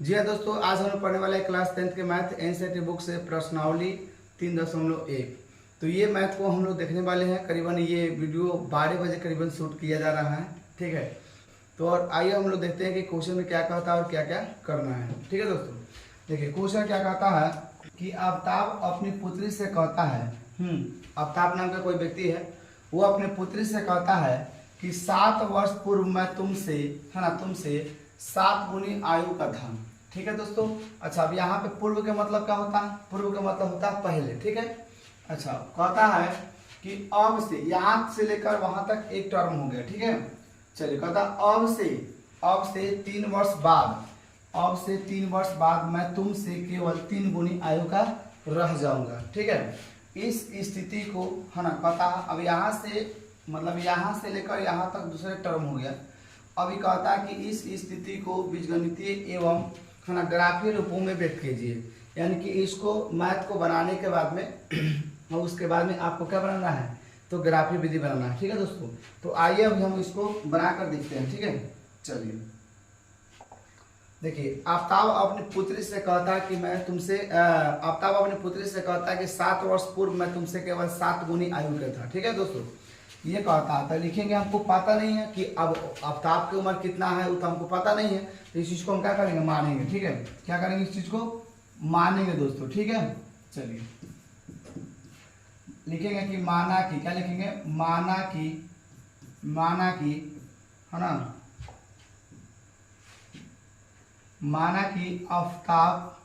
जी हाँ दोस्तों, आज हम लोग पढ़ने वाले हैं क्लास 10th के मैथ एनसीईआरटी बुक से प्रश्नावली 3.1। तो ये मैथ को हम लोग देखने वाले हैं। करीबन ये वीडियो 12 बजे करीबन शूट किया जा रहा है, ठीक है। तो और आइए हम लोग देखते हैं कि क्वेश्चन में क्या कहता है और क्या क्या करना है, ठीक है दोस्तों। देखिए क्वेश्चन क्या कहता है कि आफ्ताब अपनी पुत्री से कहता है, आफ्ताब नाम का कोई व्यक्ति है, वो अपने पुत्री से कहता है कि 7 वर्ष पूर्व मैं तुमसे, है ना, तुमसे 7 गुनी आयु का था, ठीक है दोस्तों। अच्छा, अब यहाँ पे पूर्व के मतलब क्या होता है? पूर्व का मतलब होता है पहले, ठीक है। अच्छा, कहता है कि अब से, यहाँ से लेकर वहां तक एक टर्म हो गया, ठीक है। चलिए, कहता अब से 3 वर्ष बाद, अब से 3 वर्ष बाद मैं तुमसे केवल 3 गुनी आयु का रह जाऊंगा, ठीक है। इस स्थिति को, है ना, कहता है अब यहाँ से, मतलब यहाँ से लेकर यहाँ तक दूसरे टर्म हो गया। अभी कहता है कि इस स्थिति को बीजगणितीय एवं, है ना, ग्राफीय रूपों में व्यक्त कीजिए। यानी कि इसको मैथ को बनाने के बाद में और उसके बाद में आपको क्या बनाना है? तो ग्राफीय विधि बनाना है, ठीक है दोस्तों। तो आइए अभी हम इसको बना कर देखते हैं, ठीक है। चलिए देखिए, आफ्ताब अपनी पुत्री से कहता है कि मैं तुमसे, आफ्ताब अपनी पुत्री से कहता है कि 7 वर्ष पूर्व मैं तुमसे केवल 7 गुनी आयु का था, ठीक है दोस्तों। ये कहता है, तो लिखेंगे, हमको पता नहीं है कि अब आफ्ताब की उम्र कितना है, वो तो हमको पता नहीं है। तो इस चीज को हम क्या करेंगे? मानेंगे, ठीक है। क्या करेंगे? इस चीज को मानेंगे दोस्तों, ठीक है। चलिए लिखेंगे कि माना कि, क्या लिखेंगे? माना कि, है ना, माना कि आफ्ताब,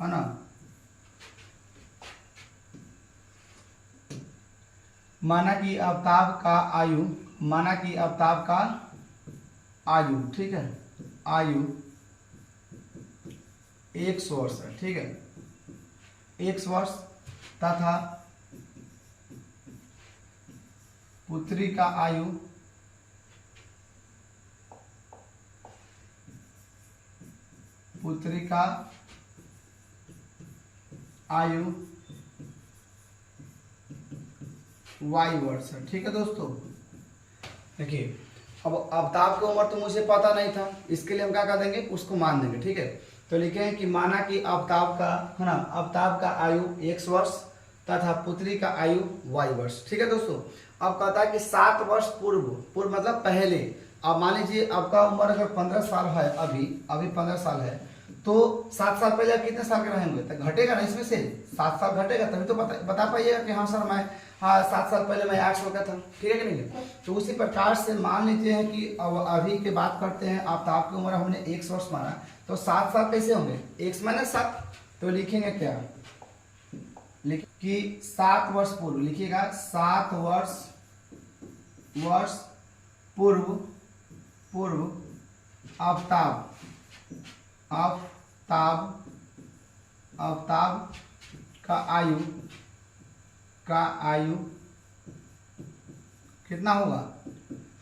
है ना, माना कि आफ्ताब का आयु, माना कि आफ्ताब का आयु, ठीक है, आयु 100 वर्ष है, ठीक है, 100 वर्ष, तथा पुत्री का आयु, पुत्री का आयु y वर्ष है, ठीक है दोस्तों। देखिए, अब आफ्ताब की उम्र तो मुझे पता नहीं था, इसके लिए हम क्या कर देंगे? उसको मान देंगे, ठीक है। तो लिखें कि माना कि आफ्ताब का, है ना, आफ्ताब का आयु 100 वर्ष तथा पुत्री का आयु y वर्ष, ठीक है दोस्तों। अब कहता है कि 7 वर्ष पूर्व मतलब पहले। अब मान लीजिए आपका उम्र अगर 15 साल है, अभी 15 साल है, तो 7 साल पहले आप कितने साल के रहेंगे? तो घटेगा ना, इसमें से 7 साल घटेगा, तभी तो बता पाइएगा कि हाँ सर मैं, हाँ 7 साल पहले मैं 800 का था, ठीक है कि नहीं। तो उसी प्रकार से मान लीजिए हैं कि अब अभी की बात करते हैं, आफ्ताब की उम्र हमने 100 वर्ष माना, तो 7 साल कैसे होंगे? 1 - 7। तो लिखेंगे क्या? कि 7 वर्ष पूर्व, लिखिएगा 7 वर्ष पूर्व आफ्ताब का आयु कितना होगा?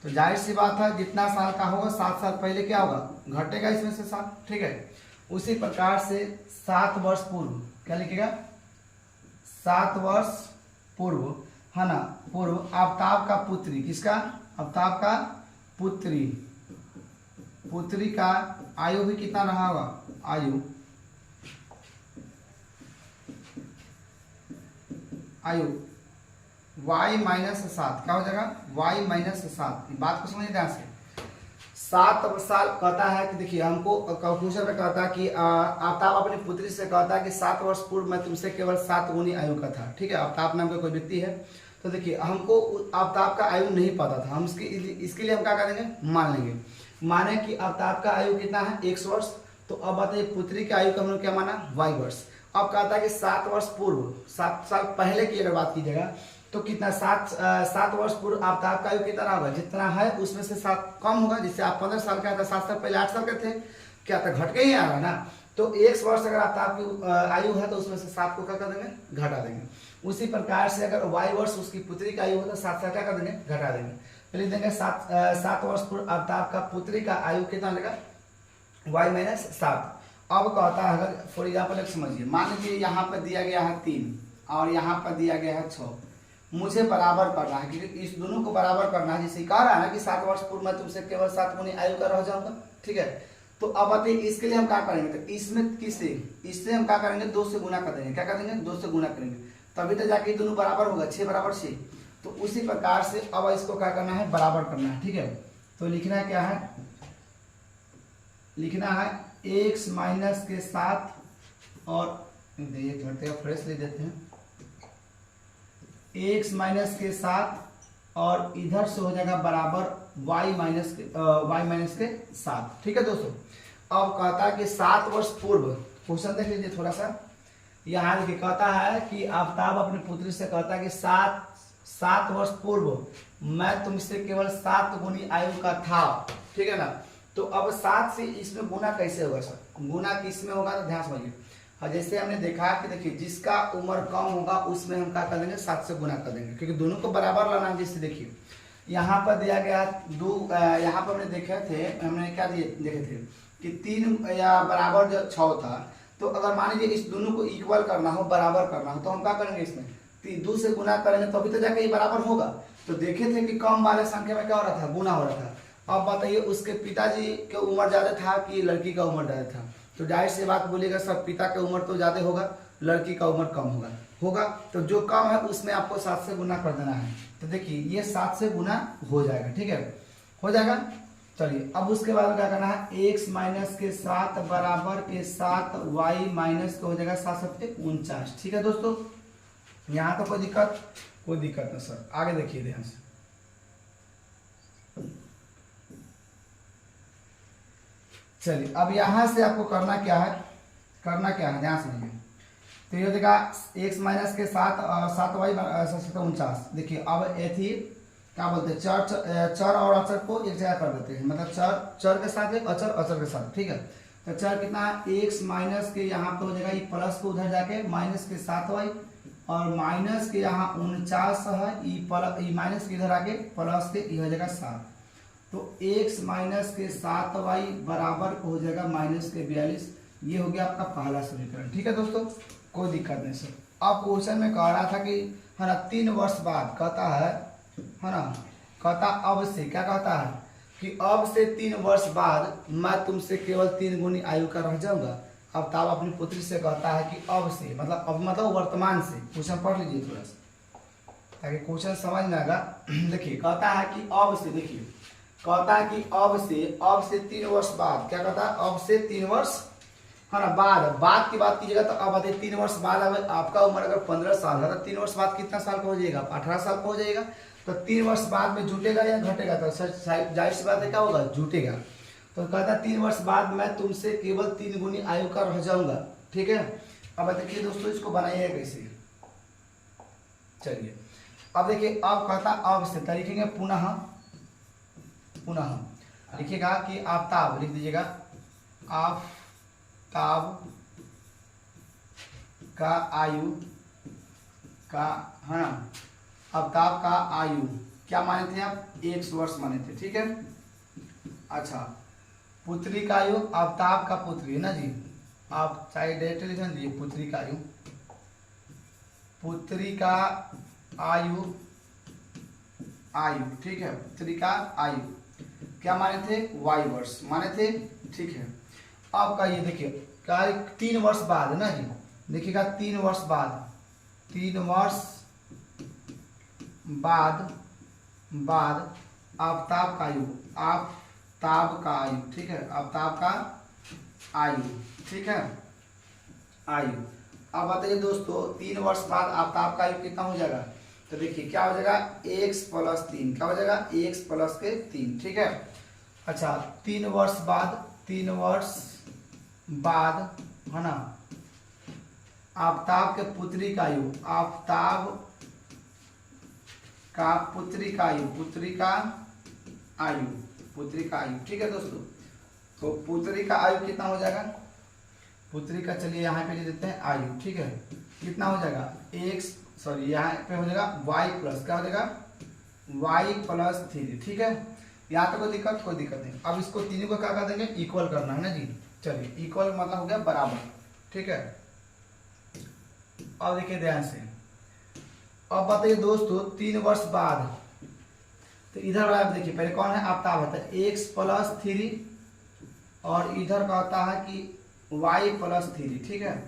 तो जाहिर सी बात है, जितना साल का होगा 7 साल पहले क्या होगा? घटेगा इसमें से 7, ठीक है। उसी प्रकार से 7 वर्ष पूर्व, क्या लिखेगा? 7 वर्ष पूर्व, है ना, पूर्व आफ्ताब का पुत्री, किसका? आफ्ताब का पुत्री का आयु भी कितना रहा होगा? आयु y - 7, क्या हो जाएगा? y - 7। बात को समझिए ध्यान से। 7 साल कहता है कि, देखिए हमको क्वेश्चन में कहता है कि आफ्ताब अपनी पुत्री से कहता है कि 7 वर्ष पूर्व मैं तुमसे केवल 7 गुनी आयु का था, ठीक है। आफ्ताब नाम का कोई व्यक्ति है। तो देखिए हमको आफ्ताब का आयु नहीं पता था, हम इसके लिए हम क्या करेंगे? मान लेंगे। माने कि आफ्ताब का आयु कितना है? 100 वर्ष। तो अब बताइए पुत्री के आयु का हम लोग क्या माना? y वर्ष। अब कहता है कि 7 वर्ष पूर्व, 7 साल पहले की अगर बात कीजिएगा तो कितना? 7 वर्ष पूर्व आफ्ताब का आयु कितना होगा? जितना है उसमें से 7 कम होगा। जिससे आप 15 साल का था, 7 साल पहले 8 साल के थे, क्या था? घट के ही आ रहा है ना। तो 1 वर्ष अगर आफ्ताब की आयु है तो उसमें से 7 को क्या कर देंगे? घटा देंगे। उसी प्रकार से अगर y वर्ष उसकी पुत्री का आयु हो तो 7 साल क्या कर देंगे? घटा देंगे। तो लिख देंगे 7 वर्ष पूर्व आफ्ताब का पुत्री का आयु कितना लगेगा? y - 7। अब कहता है, अगर फॉर एग्जाम्पल एक समझिए, मान लीजिए यहाँ पर दिया गया है 3 और यहाँ पर दिया गया है 6, मुझे बराबर करना है, क्योंकि इस दोनों को बराबर करना है। जैसे कह रहा है ना कि 7 वर्ष पूर्व मैं तुमसे केवल 7 गुनी आयु का रह जाऊंगा, ठीक है। तो अब बताइए इसके लिए हम क्या करेंगे, तो इसमें किससे, इससे हम क्या करेंगे 2 से गुना कर देंगे, क्या कर देंगे 2 से गुना करेंगे, तभी तो जाके दोनों बराबर होगा, 6 बराबर 6। तो उसी प्रकार से अब इसको क्या करना है, बराबर करना है, ठीक है। तो लिखना क्या है, लिखना है x माइनस के साथ, और एक मिनट फ्रेश ले देते हैं, x माइनस के साथ और इधर से हो जाएगा बराबर y माइनस के साथ, ठीक है दोस्तों। अब कहता है कि 7 वर्ष पूर्व, क्वेश्चन देख लीजिए थोड़ा सा, यहाँ देखिए कहता है कि आफ्ताब अपनी पुत्री से कहता है कि 7 वर्ष पूर्व मैं तुमसे केवल 7 गुनी आयु का था, ठीक है ना। तो अब 7 से इसमें गुना कैसे होगा सर, गुना किस में होगा, तो ध्यान समझिए। और जैसे हमने देखा कि देखिए जिसका उम्र कम होगा उसमें हम क्या कर देंगे 7 से गुना कर देंगे, क्योंकि दोनों को बराबर लाना है। जैसे देखिए यहाँ पर दिया गया 2, यहाँ पर हमने देखे थे, हमने क्या देखे थे कि 3 या बराबर जो 6 था, तो अगर मान लीजिए इस दोनों को इक्वल करना हो, बराबर करना हो, तो हम क्या करेंगे इसमें 2 से गुना करेंगे, तभी तो जाके ये बराबर होगा। तो देखे थे कि कम वाले संख्या में क्या हो रहा था, गुना हो रहा था। अब बताइए उसके पिताजी की उम्र ज्यादा था कि लड़की का उम्र ज्यादा था, तो जाहिर सी बात बोलिएगा सब पिता की उम्र तो ज्यादा होगा, लड़की का उम्र कम होगा। तो जो कम है उसमें आपको 7 से गुना कर देना है। तो देखिए ये 7 से गुना हो जाएगा, ठीक है, हो जाएगा। चलिए अब उसके बाद क्या करना है, x माइनस के 7 बराबर के 7 y माइनस का हो जाएगा 7 7 49, ठीक है दोस्तों। यहाँ तो कोई दिक्कत नहीं सर, आगे देखिए ध्यान से। चलिए अब यहाँ से आपको करना क्या है ध्यान समझिए। तो ये देखा x माइनस के 7 y 49। देखिए अब एथी क्या बोलते हैं, चर और अचर को एक जगह कर देते हैं, मतलब चर के साथ एक अचर के साथ, ठीक है। तो चर कितना है, x माइनस के यहाँ पे हो जाएगा ये प्लस को उधर जाके माइनस के 7y, और माइनस के यहाँ 49 है, ये माइनस के इधर आके प्लस के ये हो जाएगा 7। तो x माइनस के 7y बराबर को हो जाएगा माइनस के 42। ये हो गया आपका पहला समीकरण, ठीक है दोस्तों, कोई दिक्कत नहीं सर। अब क्वेश्चन में कह रहा था कि है ना 3 वर्ष बाद कहता है ना, कहता अब से क्या कहता है कि अब से 3 वर्ष बाद मैं तुमसे केवल 3 गुनी आयु का रह जाऊंगा। अब ताब अपनी पुत्री से कहता है कि अब से मतलब वर्तमान से। क्वेश्चन पढ़ लीजिए थोड़ा सा ताकि क्वेश्चन समझ में आएगा। देखिए कहता है कि अब से, देखिए कहता है कि अब से 3 वर्ष बाद, क्या कहता है अब से 3 वर्ष है ना बाद की बात कीजिएगा। तो अब बताइए 3 वर्ष बाद अब आपका उम्र अगर 15 साल है तो 3 वर्ष बाद कितना साल का हो जाएगा, 18 साल का हो जाएगा। तो 3 वर्ष बाद में जुटेगा या घटेगा, तो जाहिर सी बात है क्या होगा, जुटेगा। तो कहता है 3 वर्ष बाद मैं तुमसे केवल 3 गुनी आयु का रह जाऊंगा, ठीक है। अब देखिए दोस्तों इसको बनाइए कैसे, चलिए अब देखिए अब कहता अब से लिखेंगे पुनः लिखिएगा कि आफ्ताब, लिख दीजिएगा आफ्ताब का आयु का है ना, आफ्ताब का आयु क्या माने थे आप, 1 वर्ष माने थे, ठीक है। अच्छा पुत्री का आयु, आफ्ताब का पुत्री है ना जी, आप चाहे डायरेक्ट लिख दीजिए पुत्री का आयु, पुत्री का आयु ठीक है, पुत्री का आयु क्या माने थे, y वर्ष माने थे, ठीक है। अब का ये देखिए क्या 3 वर्ष बाद है ना जी, देखिएगा 3 वर्ष बाद आफ्ताब का आयु, ठीक है, आफ्ताब का आयु, ठीक है, आयु। अब बताइए दोस्तों 3 वर्ष बाद आफ्ताब का आयु कितना हो जाएगा, तो देखिए क्या हो जाएगा x + 3, क्या हो जाएगा x + 3, ठीक है। अच्छा 3 वर्ष बाद है ना आफ्ताब के पुत्री का आयु, आफ्ताब का पुत्री का आयु, ठीक है दोस्तों। तो पुत्री का आयु कितना हो जाएगा, पुत्री का चलिए यहाँ पे ले देते हैं आयु, ठीक है, कितना हो जाएगा यहाँ पे हो जाएगा y प्लस क्या हो जाएगा y + 3, ठीक है। यहाँ तो कोई दिक्कत नहीं। अब इसको तीनों को क्या कर देंगे, इक्वल करना है ना जी। चलिए इक्वल मतलब हो गया बराबर, ठीक है। अब देखिए ध्यान से, अब बताइए दोस्तों 3 वर्ष बाद, तो इधर वाला देखिए पहले कौन है आफ्ताब है, x + 3 और इधर का होता है कि y+3, ठीक है।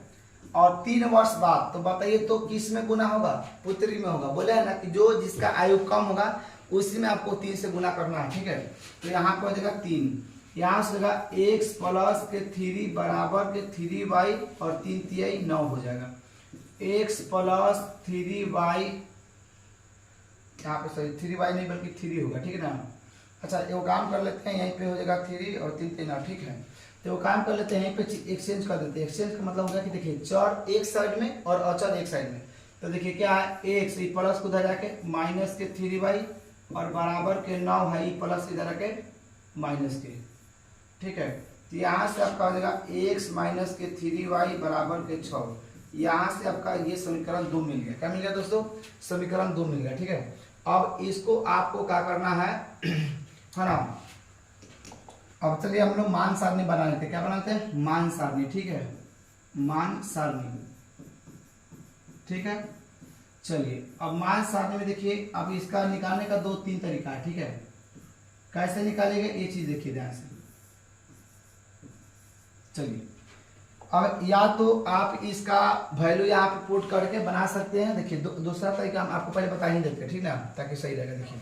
और 3 वर्ष बाद तो बताइए तो किस में गुना होगा, पुत्री में होगा। बोले है ना कि जो जिसका आयु कम होगा उसी में आपको 3 से गुना करना है, ठीक है। तो यहाँ पे हो जाएगा 3, यहाँ से होगा x+3 बराबर के 3y और 3 तिहाई 9 हो जाएगा। x+3y, यहाँ पे सॉरी 3y नहीं बल्कि 3 होगा, ठीक है ना। अच्छा वो काम कर लेते हैं, यहीं पे हो जाएगा 3 और 3 3 9, ठीक है। तो वो काम कर लेते हैं, यहीं पे एक्सचेंज कर देते हैं। एक्सचेंज का मतलब होगा कि देखिए चर एक साइड में और अचर एक साइड में। तो देखिए क्या है, x प्लस को उधर जाके माइनस के 3y और बराबर के 9 है, प्लस इधर आके माइनस के, ठीक है। तो यहाँ से आपका हो जाएगा x माइनस के 3y बराबर के 6। यहाँ से आपका ये समीकरण 2 मिल गया। क्या मिल गया दोस्तों, समीकरण 2 मिल गया, ठीक है। अब इसको आपको क्या करना है है ना। अब चलिए हम लोग मान सारणी बना लेते हैं। क्या बनाते हैं, मान सारणी, ठीक है, मान सारणी, ठीक है। चलिए अब मान सारणी में देखिए, अब इसका निकालने का 2-3 तरीका है, ठीक है। कैसे निकालेंगे ये चीज देखिए ध्यान से। चलिए अब या तो आप इसका वैल्यू यहाँ पे पुट करके बना सकते हैं। देखिए दूसरा तरीका हम आपको पहले बता ही देते हैं, ठीक ना, ताकि सही रहेगा। देखिए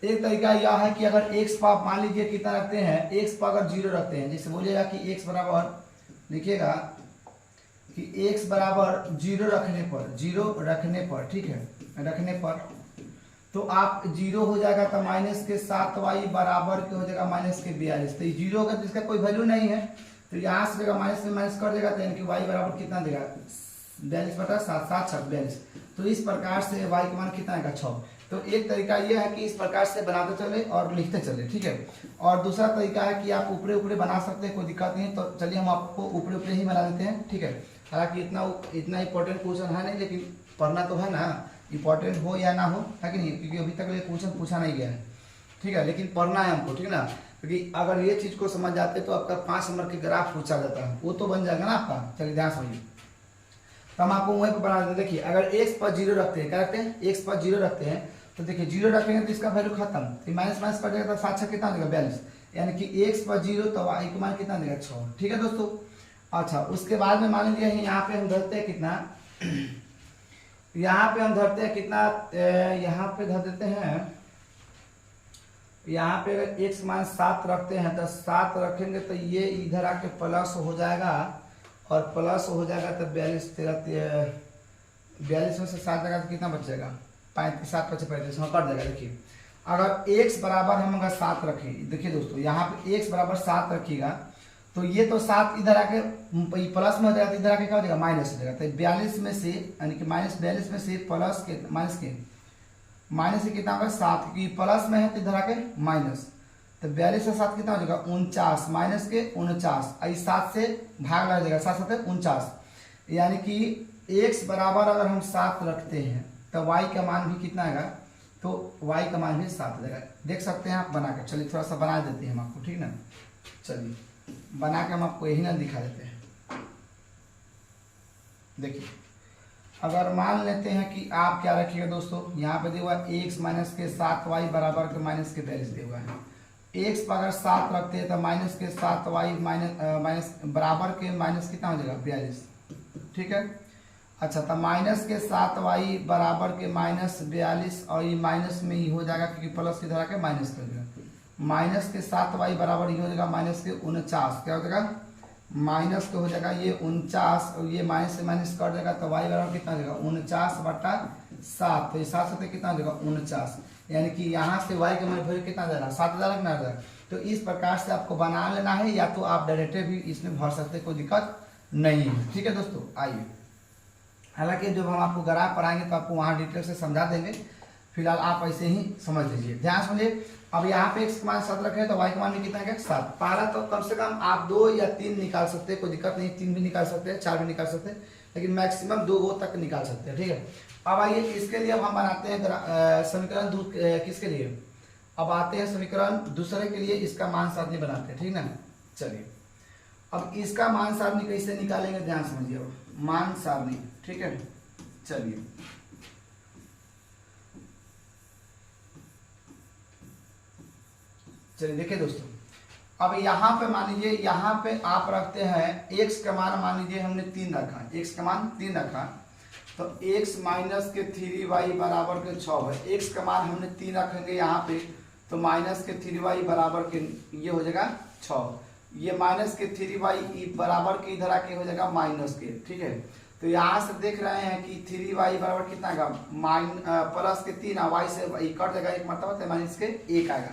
एक तरीका यह है कि अगर x पर मान लीजिए कितना रखते हैं, x पर अगर 0 रखते हैं, जैसे बोलिएगा कि x बराबर, लिखिएगा कि x बराबर 0 रखने पर, 0 रखने पर, ठीक है, रखने पर तो आप 0 हो जाएगा तो माइनस के 7y बराबर के हो जाएगा माइनस के 42। तो 0 होगा जिसका कोई वैल्यू नहीं है, तो यहाँ से माइनस में माइनस कर देगा, तो यानी कि y बराबर कितना देगा, 42/7, 7 6 42। तो इस प्रकार से y का मान कितना आएगा, 6। तो एक तरीका यह है कि इस प्रकार से बनाते चले और लिखते चले, ठीक है। और दूसरा तरीका है कि आप ऊपरे ऊपरे बना सकते हैं, कोई दिक्कत नहीं। तो चलिए हम आपको ऊपरे ऊपरे ही बना देते हैं, ठीक है। हालांकि इतना इंपॉर्टेंट क्वेश्चन है नहीं, लेकिन पढ़ना तो है ना, इंपॉर्टेंट हो या ना हो, है कि नहीं, क्योंकि अभी तक ये क्वेश्चन पूछा नहीं गया है, ठीक है। लेकिन पढ़ना है हमको, ठीक है ना, क्योंकि अगर ये चीज को समझ जाते तो आपका 5 नंबर के ग्राफ पूछा जाता है, वो तो बन जाएगा ना आपका। चलिए ध्यान समझिए, तो हम आपको वहीं पर बना देते हैं। देखिए अगर x पर 0 रखते हैं, क्या रखते हैं, x पर 0 रखते हैं, तो देखिए 0 रखेंगे तो इसका वैल्यू खत्म, तो माइनस माइनस कर देगा तो 7 6 कितना देगा, 42। यानी कि x पर 0 तो y का मान कितना देगा, 6, ठीक है दोस्तों। अच्छा उसके बाद में मान लीजिए यहाँ पे हम धरते हैं कितना, यहाँ पे हम धरते हैं कितना, यहाँ पे धर देते हैं, यहाँ पे अगर x मान 7 रखते हैं तो 7 रखेंगे तो ये इधर आके प्लस हो जाएगा, और प्लस हो जाएगा तो 42 में से 7 जाएगा तो कितना बचेगा, 35 7 5 35 में कट जाएगा। देखिए अगर x बराबर हम अगर 7 रखें, देखिए दोस्तों यहाँ पे x बराबर 7 रखिएगा तो ये तो 7 इधर आके प्लस में हो जाएगा, तो इधर आके क्या हो जाएगा, माइनस हो जाएगा। तो 42 में से यानी कि -42 में से प्लस के माइनस से कितना होगा, 7, की प्लस में है तो इधर आके माइनस, तो 42 से 7 कितना हो जाएगा, 49, माइनस के 49, 7 से भाग लग जाएगा, 7 7 49। यानी कि x बराबर अगर हम 7 रखते हैं तो y का मान भी कितना आएगा, तो y का मान भी 7 देगा। देख सकते हैं आप बना के। चलिए थोड़ा सा बना देते हैं हम आपको, ठीक ना। चलिए बना के हम आपको यही ना दिखा देते हैं। देखिए अगर मान लेते हैं कि आप क्या रखिएगा दोस्तों, यहाँ पे दिया हुआ x माइनस के 7y बराबर के माइनस के 42 दिया हुआ है। x पर अगर 7 रखते हैं तो माइनस के 7y माइनस बराबर के माइनस कितना हो जाएगा, 42, ठीक है। अच्छा तो माइनस के 7y बराबर के माइनस 42, और ये माइनस में ही हो जाएगा क्योंकि प्लस की तरह के माइनस कर देगा। माइनस के 7y बराबर ये हो जाएगा माइनस के 49, क्या हो जाएगा, माइनस के हो जाएगा ये 49, और ये माइनस से माइनस कर देगा तो y बराबर कितना हो जाएगा, 49/7। तो ये 7 7 कितना हो जाएगा, 49। यानी कि यहाँ से y का मान कितना जाएगा, 7000 ना जाएगा। तो इस प्रकार से आपको बना लेना है, या तो आप डायरेक्ट भी इसमें भर सकते हैं, कोई दिक्कत नहीं है, ठीक है दोस्तों। आइए, हालांकि जब हम आपको ग्राफ पढ़ाएंगे तो आपको वहाँ डिटेल से समझा देंगे, फिलहाल आप ऐसे ही समझ लीजिए। ध्यान समझिए, अब यहाँ पे x का मान 7 रखे तो y का मान भी कितना है, 7। पहला तो कम से कम आप 2 या 3 निकाल सकते हैं, कोई दिक्कत नहीं, 3 भी निकाल सकते हैं, 4 भी निकाल सकते हैं, लेकिन मैक्सिमम 2 तक निकाल सकते हैं, ठीक है। अब आइए इसके लिए अब हम बनाते हैं समीकरण किसके लिए, अब आते हैं समीकरण दूसरे के लिए, इसका मान सारणी बनाते हैं, ठीक ना। चलिए अब इसका मान सारणी कैसे निकालेंगे, ध्यान समझिए। अब मान सारणी, ठीक है। चलिए देखिए दोस्तों, अब यहाँ पे मान लीजिए, यहाँ पे आप रखते हैं x का मान, मान लीजिए हमने 3 रखा, x का मान 3 रखा, तो x माइनस के 3y बराबर के 6 है। x का मान हमने 3 रखेंगे यहाँ पे, तो माइनस के 3y बराबर के ये हो जाएगा 6। ये माइनस के 3y बराबर के इधर आके हो जाएगा माइनस के, ठीक है। तो यहाँ से देख रहे हैं कि 3y बराबर कितना आएगा, प्लस के 3, y से कट जाएगा, एक मतलब माइनस के 1 आएगा,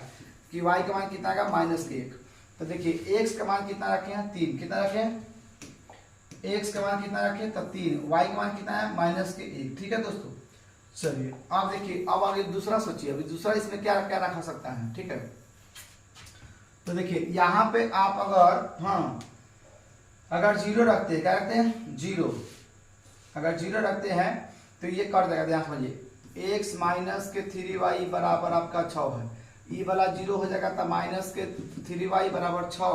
कि y का मान कितना आएगा माइनस के 1। तो देखिए x का मान कितना रखे हैं 3, कितना रखे हैं, x का मान कितना रखे तो 3, y का मान कितना है माइनस के 1, ठीक है दोस्तों। चलिए अब देखिए, अब आगे दूसरा सोचिए, अभी दूसरा इसमें क्या क्या रखा सकता है, ठीक है। तो देखिए यहाँ पे आप अगर अगर 0 रखते हैं, क्या रखते हैं 0, अगर 0 रखते हैं तो ये कट जाएगा, ध्यान समझिए, x माइनस के 3y बराबर आपका 6 है, ये वाला 0 हो जाएगा, तो माइनस के 3y बराबर 6,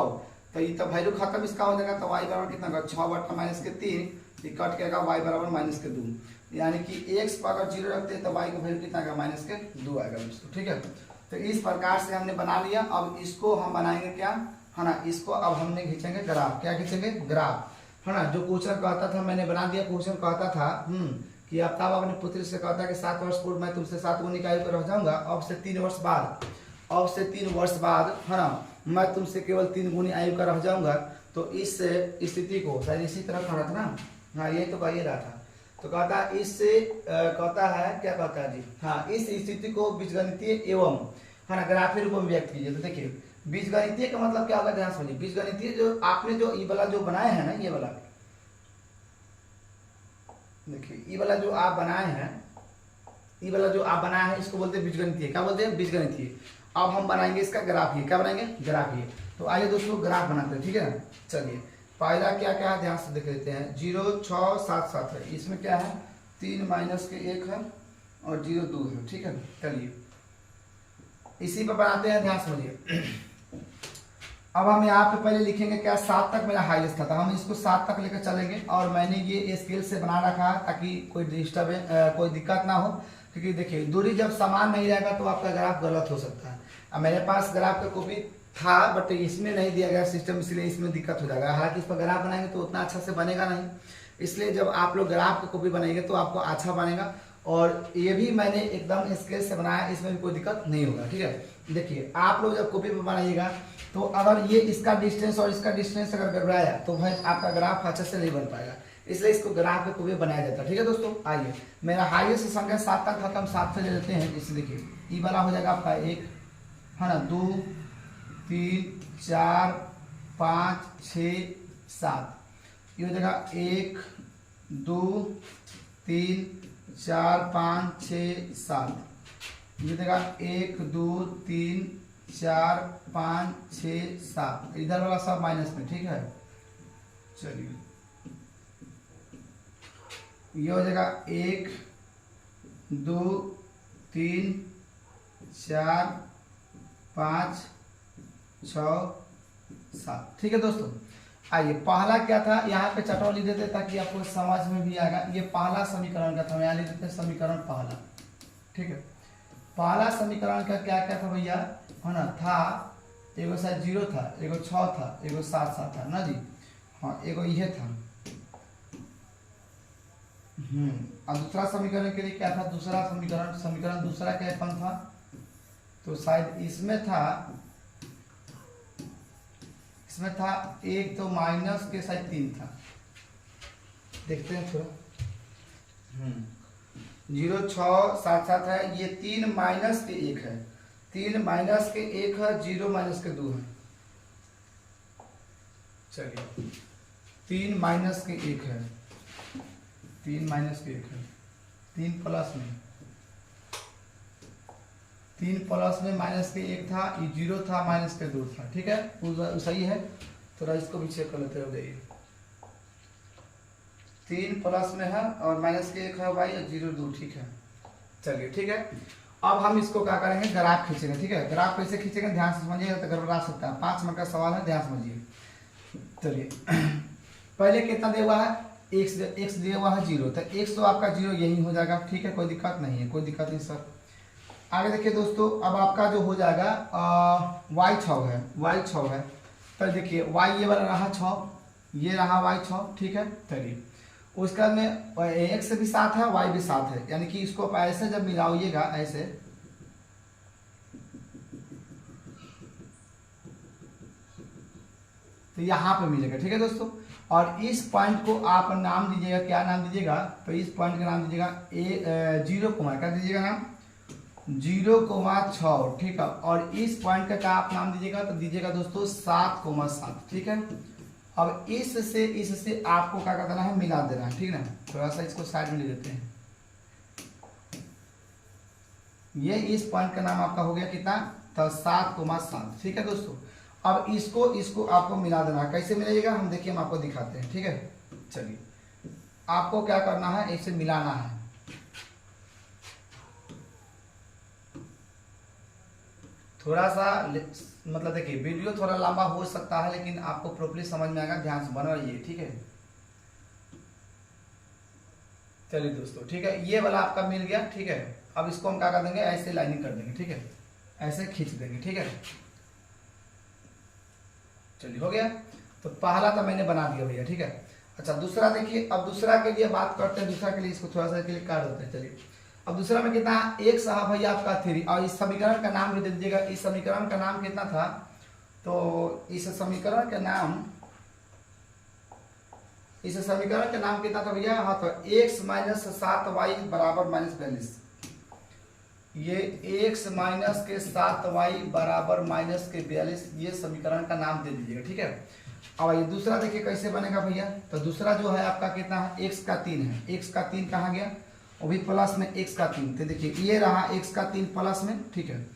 तो ये तो वैल्यू खत्म इसका हो जाएगा, तो y बराबर कितना होगा 6 बटा माइनस के 3, ये कट के y बराबर माइनस के 2, यानी कि x पर अगर 0 रखते हैं तो y का वैल्यू कितना आएगा माइनस के 2 आएगा दोस्तों, ठीक है। तो इस प्रकार से हमने बना लिया। अब इसको हम बनाएंगे क्या, है ना, इसको अब हमने खींचेंगे ग्राफ, क्या खींचेंगे ग्राफ, है ना। जो क्वेश्चन कहता था मैंने बना दिया, क्वेश्चन कहता था कि आफ्ताब अपने पुत्री से कहता है कि 7 वर्ष पूर्व मैं तुमसे 7 गुनी की आयु पर रह जाऊंगा, अब से 3 वर्ष बाद, अब से 3 वर्ष बाद, है ना, मैं तुमसे केवल 3 गुनी आयु का रह जाऊंगा। तो इस स्थिति को शायद इसी तरह कहा था ना, हाँ यही तो कही रहा था। तो कहता है इससे कहता है, क्या कहता है जी, हाँ, इस स्थिति को बीजगणितीय एवं, है ना, ग्राफीय रूप में व्यक्त कीजिए। तो देखिए बीजगणितीय का मतलब क्या होगा, ध्यान समझिए। बीजगणितीय जो आपने जो ये वाला जो बनाए हैं ना, ये वाला देखिए, ये वाला जो आप बनाए हैं, ये वाला जो आप बनाए हैं, इसको बोलते हैं बीजगणितीय। क्या बोलते हैं, बीजगणितीय। अब हम बनाएंगे इसका ग्राफीय, क्या बनाएंगे ग्राफीय। तो आइए दोस्तों ग्राफ बनाते हैं, ठीक है ना। चलिए पहला क्या क्या है ध्यान से देख लेते हैं, 0 6 7 7 है, इसमें क्या है 3 माइनस के 1 है और 0 2 है, ठीक है। चलिए इसी पर बनाते हैं, ध्यान समझिए। अब हम यहाँ पे पहले लिखेंगे क्या, 7 तक मेरा हाईएस्ट था, तो हम इसको 7 तक लेकर चलेंगे, और मैंने ये स्केल से बना रखा है ताकि कोई डिस्टर्ब कोई दिक्कत ना हो, क्योंकि देखिए दूरी जब समान नहीं रहेगा तो आपका ग्राफ गलत हो सकता है। अब मेरे पास ग्राफ का कॉपी था बट इसमें नहीं दिया गया सिस्टम, इसलिए इसमें दिक्कत हो जाएगा। हालांकि इस पर ग्राफ बनाएंगे तो उतना अच्छा से बनेगा नहीं, इसलिए जब आप लोग ग्राफ का कॉपी बनाएंगे तो आपको अच्छा बनेगा। और ये भी मैंने एकदम स्केल से बनाया, इसमें भी कोई दिक्कत नहीं होगा, ठीक है। देखिए आप लोग जब कॉपी पर बनाइएगा तो अगर ये इसका डिस्टेंस और इसका डिस्टेंस अगर गड़बड़ाया तो भाई आपका ग्राफ अच्छे से नहीं बन पाएगा, इसलिए इसको ग्राफ के कॉपी बनाया जाता है, ठीक है दोस्तों। आइए मेरा हाईएस्ट संख्या 7 तक था, हम 7 से ले लेते हैं। इसलिए देखिए ई वाला हो जाएगा आपका 1, है ना, 2 3 4 5 6 7, ये हो जाएगा 1 2 3 4 5 6 7, ये हो जाएगा 1 2 3 4 5 6 7, इधर वाला सब माइनस में, ठीक है। चलिए ये हो जाएगा 1 2 3 4 5 6 7, ठीक है दोस्तों। आइए पहला क्या था, यहाँ पे चटो लिख देते ताकि आपको समझ में भी आएगा। ये पहला समीकरण का था, यहाँ लिख देते समीकरण पहला, ठीक है। पहला समीकरण का क्या क्या था भैया, है ना, था एगो शायद 0 था, एगो 6 था, एगो 7 7 था ना जी, हाँ एगो यह था। अब दूसरा समीकरण के लिए क्या था, दूसरा समीकरण दूसरा क्या कौन था, तो शायद इसमें था 1 तो माइनस के शायद 3 था, देखते हैं थोड़ा। 0 6 7 7 है, ये 3 माइनस के 1 है, 3 माइनस के 1 है, 0 माइनस के 2 है। चलिए 3 माइनस के 1 है, 3 माइनस के 1 है, 3 प्लस में माइनस के 1 था, ये 0 था, माइनस के 2 था, ठीक है, सही है। थोड़ा इसको भी चेक कर लेते हो, देखिए 3 प्लस में है और माइनस के 1 है भाई, 0 2, ठीक है। चलिए ठीक है, अब हम इसको क्या करेंगे, ग्राफ खींचेंगे, ठीक है। ग्राफ कैसे खींचेंगे ध्यान से समझिएगा, तो गड़बड़ा सकता है। 5 नंबर का सवाल है, ध्यान समझिए। चलिए पहले कितना दिया हुआ है, x दिया हुआ है 0, तो x तो आपका 0 यही हो जाएगा, ठीक है, कोई दिक्कत नहीं है, कोई दिक्कत नहीं सर। आगे देखिए दोस्तों, अब आपका जो हो जाएगा y 6 है, तो देखिए y ये वाला रहा 6, ये रहा y 6, ठीक है। चलिए उसके बाद में x भी 7 है, y भी 7 है, यानी कि इसको आप ऐसे जब मिलाइएगा ऐसे, तो यहाँ पे मिलेगा, ठीक है दोस्तों। और इस पॉइंट को आप नाम दीजिएगा, क्या नाम दीजिएगा, तो इस पॉइंट का नाम दीजिएगा 0 कोमा, क्या दीजिएगा नाम 0,6, ठीक है। और इस पॉइंट का क्या आप नाम दीजिएगा, तो दीजिएगा दोस्तों 7,7, ठीक है। अब इससे आपको क्या करना है, मिला देना है, ठीक है ना। थोड़ा सा इसको साइड में ले लेते हैं। ये इस पॉइंट का नाम आपका हो गया कितना, तो 7,7, ठीक है दोस्तों। अब इसको आपको मिला देना है। कैसे मिलाइएगा हम देखिए, हम आपको दिखाते हैं, ठीक है। चलिए आपको क्या करना है, इसे मिलाना है। थोड़ा सा मतलब देखिए वीडियो थोड़ा लंबा हो सकता है, लेकिन आपको प्रॉपर्ली समझ में आएगा, ध्यान से बनवाइए, ठीक है। चलिए दोस्तों, ठीक है, ये वाला आपका मिल गया, ठीक है। अब इसको हम क्या कर देंगे, ऐसे लाइनिंग कर देंगे, ठीक है, ऐसे खींच देंगे, ठीक है। चलिए हो गया। तो पहला तो मैंने बना दिया भैया, ठीक है। अच्छा दूसरा देखिए, अब दूसरा के लिए बात करते हैं। दूसरा के लिए इसको थोड़ा सा के लिए काट देते हैं। चलिए अब दूसरा में कितना, एक सहा भैया आपका 3, और इस समीकरण का नाम भी दे दीजिएगा। इस समीकरण का नाम कितना था, तो इस समीकरण का नाम कितना था भैया, हाँ, तो x माइनस 7y बराबर -42। ये x माइनस के 7y बराबर -42, ये समीकरण का नाम दे दीजिएगा, ठीक है। अब ये दूसरा देखिए कैसे बनेगा भैया, तो दूसरा जो है आपका कितना है, x का 3 है। x का 3 कहाँ गया, वो भी प्लस में x का 3, तो देखिए ये रहा x का 3 प्लस में, ठीक है।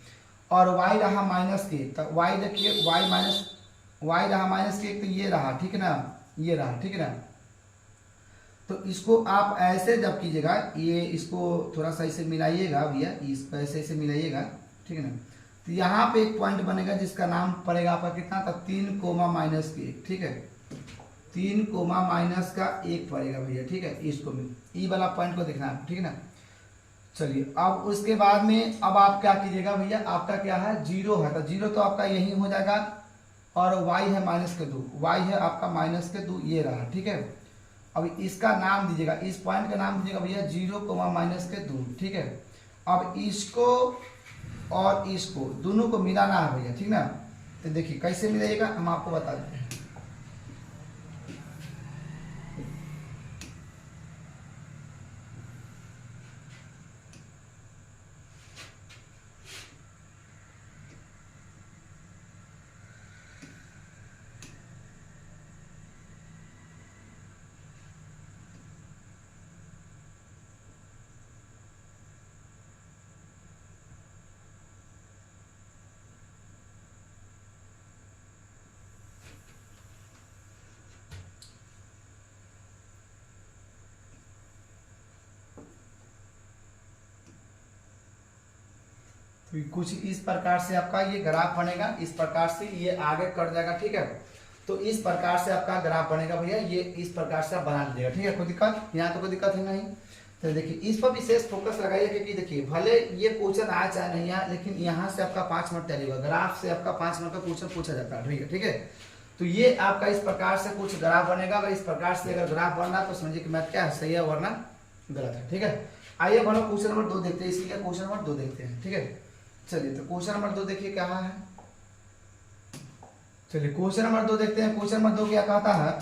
और y रहा माइनस के, तो y देखिए y रहा माइनस के, तो ये रहा, ठीक है ना, ये रहा, ठीक है ना। तो इसको आप ऐसे जब कीजिएगा, ये इसको थोड़ा सा इसे मिलाइएगा भैया, इसको ऐसे मिलाइएगा, ठीक है ना। तो यहाँ पे एक पॉइंट बनेगा जिसका नाम पड़ेगा आपका कितना, तो 3 कोमा माइनस के, ठीक है, 3 कोमा माइनस का 1 पड़ेगा भैया, ठीक है। इसको ई वाला पॉइंट को देखना है, ठीक है ना। चलिए अब उसके बाद में अब आप क्या कीजिएगा भैया, आपका क्या है 0 है, तो 0 तो आपका यही हो जाएगा, और y है -2, y है आपका -2, ये रहा, ठीक है। अब इसका नाम दीजिएगा, इस पॉइंट का नाम दीजिएगा भैया 0 -2, ठीक है। अब इसको और इसको दोनों को मिलाना है भैया, ठीक ना। तो देखिए कैसे मिलाइएगा, हम आपको बता देते हैं। तो कुछ इस प्रकार से आपका ये ग्राफ बनेगा, इस प्रकार से ये आगे कट जाएगा, ठीक है। तो इस प्रकार से आपका ग्राफ बनेगा भैया, ये इस प्रकार से आप बना लीजिएगा, ठीक है। कोई दिक्कत, यहाँ तो कोई दिक्कत है नहीं। तो देखिए इस पर विशेष फोकस लगाइए, क्योंकि देखिए भले ये क्वेश्चन आया चाहे नहीं आया, लेकिन यहाँ से आपका 5 मिनट तैयारी होगा। ग्राफ से आपका 5 मिनट का क्वेश्चन पूछा जाता है, ठीक है। तो ये आपका इस प्रकार से कुछ ग्राफ बनेगा। अगर इस प्रकार से अगर ग्राफ बनना तो समझिए कि मैथ क्या है, सही है वरना गलत है, ठीक है। आइए बोलो क्वेश्चन नंबर 2 देखते हैं, इसी का क्वेश्चन नंबर 2 देखते हैं, ठीक है। चलिए तो क्वेश्चन नंबर 2 देखिए क्या है। चलिए क्वेश्चन नंबर 2 देखते हैं। क्वेश्चन नंबर 2 क्या कहता है,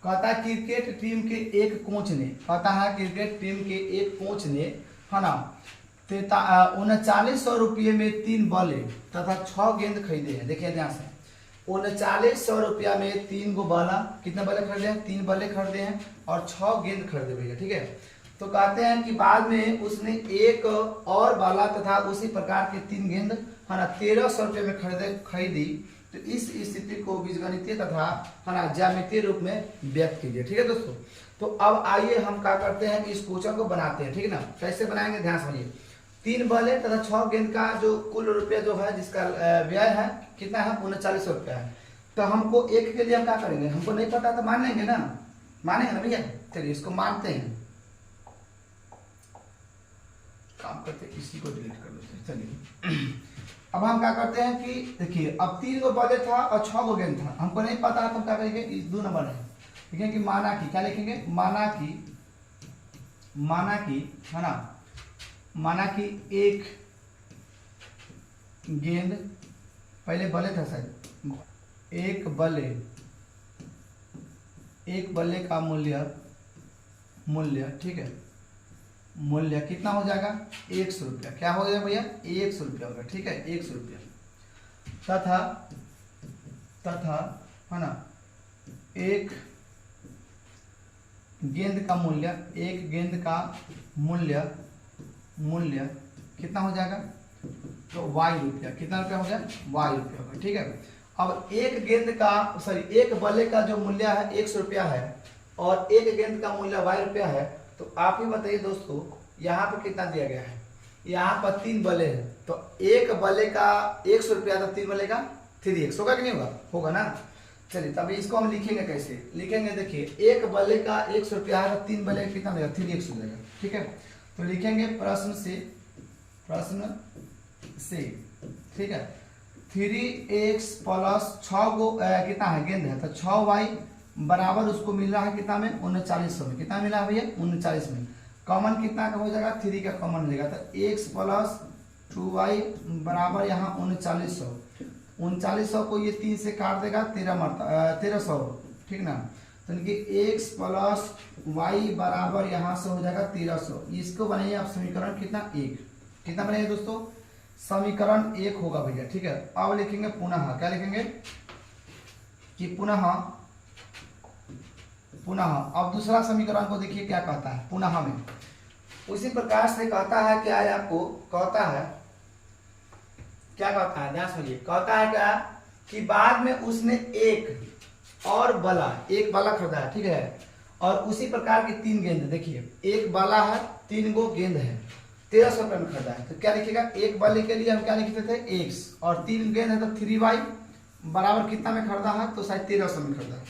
कहता है क्रिकेट टीम के एक कोच ने, कहता है क्रिकेट टीम के एक कोच ने, है ना, 3900 रुपये में 3 बल्ले तथा 6 गेंद खरीदे हैं। देखिए ध्यान से, 3900 रुपया में 3 गो बल्ला, कितने बल्ले खरीदे हैं, 3 बल्ले खरीदे हैं और 6 गेंद खरीदे भैया, ठीक है। तो कहते हैं कि बाद में उसने एक और बाला तथा उसी प्रकार के 3 गेंद, है ना, 1300 रुपये में खरीदी। तो इस स्थिति को बीजगणितीय तथा, है ना, ज्यामितीय रूप में व्यक्त कीजिए, ठीक है दोस्तों। तो अब आइए हम क्या करते हैं, इस क्वेश्चन को बनाते हैं, ठीक है ना। कैसे बनाएंगे, ध्यान समझिए। 3 बल्ले तथा 6 गेंद का जो कुल रुपया जो है, जिसका व्यय है कितना है, 3900 रुपया है। तो हमको एक के लिए हम क्या करेंगे, हमको नहीं पता तो मान लेंगे ना, मानेंगे ना भैया। चलिए इसको मानते हैं, काम करते, इसी को डिलीट कर देते हैं। चलिए अब हम क्या करते हैं कि देखिए अब 3 गो बॉले था और 6 गो गेंद था, हमको नहीं पता है तो हम क्या करेंगे, इस 2 नंबर है लिखेंगे कि माना कि, क्या लिखेंगे, माना कि है ना, माना कि एक गेंद, पहले बल्ले था शायद, एक बल्ले का मूल्य ठीक है, मूल्य कितना हो जाएगा 100 रुपया, क्या हो जाएगा भैया 100 रुपया होगा, ठीक है 100 रुपया। तथा है ना एक गेंद का मूल्य कितना हो जाएगा, तो y रुपया, कितना रुपया हो गया y रुपया होगा, ठीक है। अब एक बल्ले का जो मूल्य है 100 रुपया है और एक गेंद का मूल्य y रुपया है, तो आप ही बताइए दोस्तों यहाँ पर कितना दिया गया है, यहाँ पर 3 बल्ले हैं, तो एक बल्ले का 100 रुपया, तो 3 बल्ले का 3x होगा कि नहीं होगा, होगा ना। चलिए तब इसको हम लिखेंगे, कैसे लिखेंगे, देखिए एक बल्ले का 100 रुपया है, 3 बल्ले का कितना मिलेगा 3x हो जाएगा, ठीक है। तो लिखेंगे प्रश्न से ठीक है 3x प्लस 6 गो कितना है गेंद है, तो 6y बराबर उसको मिल रहा है कितना में 3900 में, कितना मिला है भैया 39 में। कॉमन कितना का हो जाएगा 3 का कॉमन मिलेगा, तो x प्लस 2y बराबर यहाँ 3900 को ये 3 से काट देगा 1300, ठीक ना। तो x प्लस y बराबर यहाँ से हो जाएगा 1300, इसको बनाइए आप समीकरण कितना 1, कितना बनेगा दोस्तों, समीकरण 1 होगा भैया, ठीक है। अब लिखेंगे पुनः, क्या लिखेंगे कि पुनः अब दूसरा समीकरण को देखिए क्या कहता है, पुनः में उसी प्रकार से कहता है क्या है, आपको कहता है क्या कहता है, ध्यान सुनिए, कहता है क्या कि बाद में उसने एक बाला खरीदा है, ठीक है, और उसी प्रकार की 3 गेंद, देखिए एक बाला है 3 गो गेंद है 1300 रुपये में खरीदा है, तो क्या लिखेगा, एक बाले के लिए हम क्या लिखते थे x और 3 गेंद है तो 3y बराबर कितना में खरीदा है, तो शायद 1300 में खरीदा है,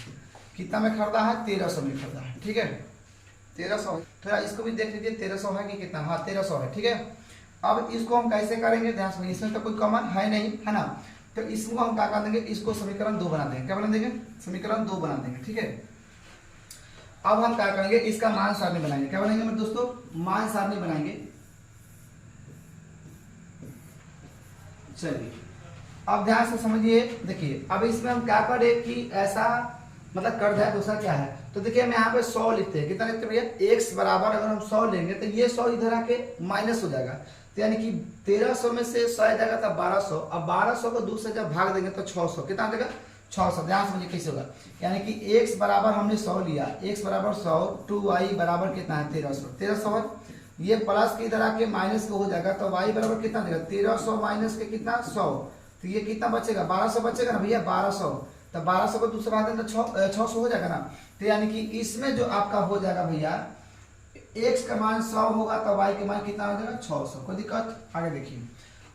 कितना में खरीदा है 1300 में खरीदा है, ठीक है 1300। थोड़ा इसको भी देख लीजिए 1300 है कि कितना, हाँ 1300 है, ठीक है। अब इसको हम कैसे करेंगे, ध्यान से, इसमें तो कोई कॉमन है नहीं, है ना, तो इसको हम क्या कर देंगे, इसको समीकरण 2 बना देंगे, क्या बना देंगे, समीकरण 2 बना देंगे, ठीक है। अब हम क्या करेंगे, इसका मान सारणी बनाएंगे, क्या बनाएंगे मेरे दोस्तों, मान सारणी बनाएंगे। चलिए अब ध्यान से समझिए, देखिए अब इसमें हम क्या करें कि ऐसा मतलब कर दिया, दूसरा क्या है, तो देखिए हम यहाँ पे 100 लिखते हैं, कितना लिखते हैं भैया, x बराबर अगर हम 100 लेंगे तो ये 100 इधर आके माइनस हो जाएगा, तो यानी कि 1300 में से 100 आ जाएगा तो 1200, अब 1200 को 2 से जब भाग देंगे तो 600, कितना आ जाएगा 600। ध्यान समझिए कैसे होगा, यानी कि x बराबर हमने 100 लिया, x बराबर 100, 2y बराबर कितना है 1300 है, ये प्लस के इधर आके माइनस को हो जाएगा, तो y बराबर कितना देगा 1300 माइनस के कितना 100, तो ये कितना बचेगा 1200 बचेगा ना भैया 1200, तो 1200 को दूसरा भाग दें तो 600 हो जाएगा ना। तो यानी कि इसमें जो आपका हो जाएगा भैया x का मान 100 होगा तो y का मान कितना हो जाएगा 600, कोई दिक्कत। आगे देखिए,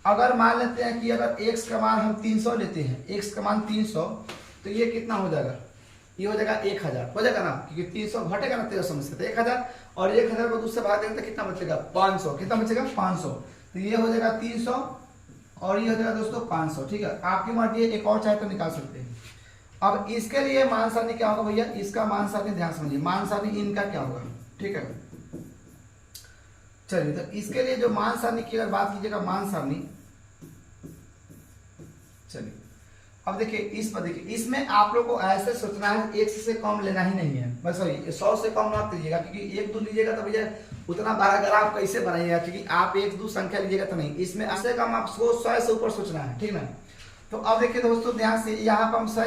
अगर मान लेते हैं कि अगर x का मान हम 300 लेते हैं, x का मान 300, तो ये कितना हो जाएगा, ये हो जाएगा 1000 हो जाएगा ना, क्योंकि 300 घटेगा ना 1300 में से, तो 1000 और 1000 को दूसरे भाग देंगे तो कितना बचेगा 500, कितना बचेगा 500, तो ये हो जाएगा 300 और ये हो जाएगा दोस्तों 500, ठीक है। आपकी मर्जी, एक और चाहे तो निकाल सकते हैं। अब इसके लिए मान सारणी क्या होगा भैया, इसका मान सारणी ध्यान समझिए, मान सारणी इनका क्या होगा, ठीक है। चलिए तो इसके लिए जो मान सारणी की अगर बात कीजिएगा, मान सारणी, चलिए अब देखिए इस पर देखिए, इसमें आप लोग को ऐसे सोचना है 100 से कम लेना ही नहीं है, बस सॉरी 100 से कम मत लीजिएगा, क्योंकि 1 2 लीजिएगा तो भैया उतना बड़ा ग्राफ कैसे बनाइएगा, क्योंकि आप 1 2 संख्या लीजिएगा तो नहीं, इसमें ऐसे कम आपको 100 से ऊपर सोचना है, ठीक ना। तो अब देखिए दोस्तों ध्यान से, यहाँ पर हम 100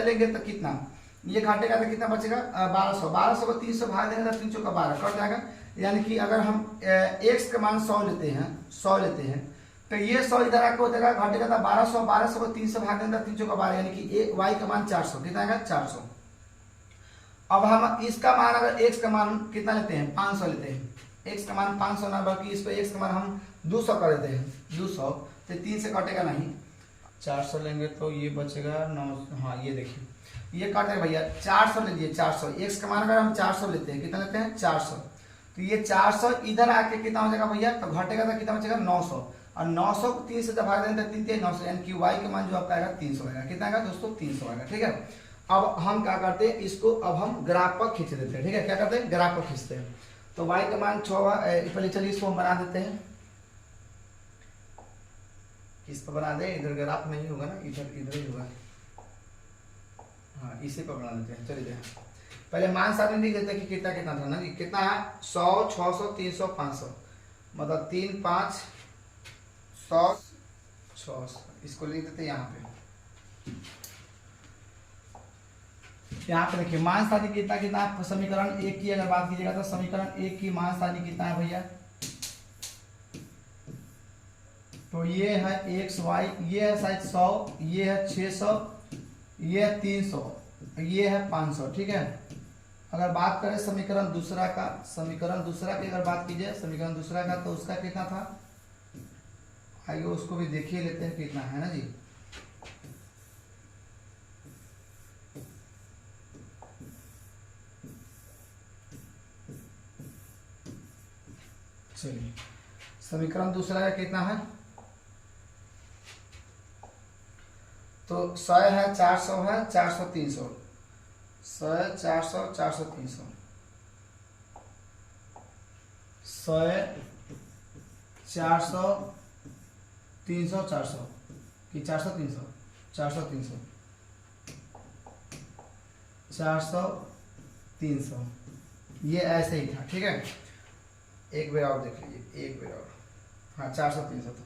लेंगे तो कितना, ये घटेगा तो कितना बचेगा 1200 को 3 से भाग देंगे तो 3 चौका 12 कट जाएगा, यानी कि अगर हम x का मान 100 लेते हैं तो ये 100 इधर आकर हो जाएगा, घटेगा था 1200 को 3 से भाग देंगे 3 चौका 12, यानी कि y का मान 400, कितना आएगा 400। अब हम इसका मान अगर x का मान कितना लेते हैं 500 लेते हैं, x का मान 500 ना बल्कि इस पर x का मान हम 200 कर देते हैं, 200 तो 3 से कटेगा नहीं, 400 लेंगे तो ये बचेगा 900, हाँ ये देखिए ये कट है भैया 400 लीजिए, 400 x का मान अगर हम 400 लेते हैं, कितना लेते हैं 400, तो ये 400 इधर आके कितना हो जाएगा भैया, तो घटेगा तो कितना बचेगा 900, और 900 को 3 से जब भाग देंगे तो 3 3 900, यानी कि y का मान जो आपका आएगा 300 आएगा। कितना आएगा दोस्तों? 300 आएगा। ठीक है, अब हम क्या करते हैं, इसको अब हम ग्राफ पर खींच देते हैं। ठीक है, क्या करते हैं, ग्राफ पर खींचते हैं। तो y का मान 6, पहले चलिए इसको हम बना देते हैं। किस पर बना दे, इधर ग्राफ नहीं होगा ना, इधर ही होगा। हाँ, इसी पर बना देते हैं। चलिए पहले मान सारणी लिख देते हैं कि कितना कितना था ना जी। कितना है? 100, 600, 300, 500, मतलब 3 5 100 600। इसको लिख देते हैं यहाँ पे। यहाँ पे देखिए मान सारणी कितना कितना, समीकरण 1 की अगर बात कीजिएगा तो समीकरण 1 की मान सारणी कितना है भैया? तो ये है x y, ये है शायद 100, ये है 600, ये है 300, ये है 500। ठीक है, अगर बात करें समीकरण दूसरा का, समीकरण दूसरा की अगर बात कीजिए, समीकरण दूसरा का, तो उसका कितना था? आइए उसको भी देखिए लेते हैं कितना है ना जी। चलिए समीकरण दूसरा का कितना है? तो 100 है, 400 है, 400 300, 100 400 400 300, 100 400 300 400 कि 400 300 400 300 400 300, ये ऐसे ही था। ठीक है, एक बार और देख लीजिए, एक बार और। हाँ 400 300 था।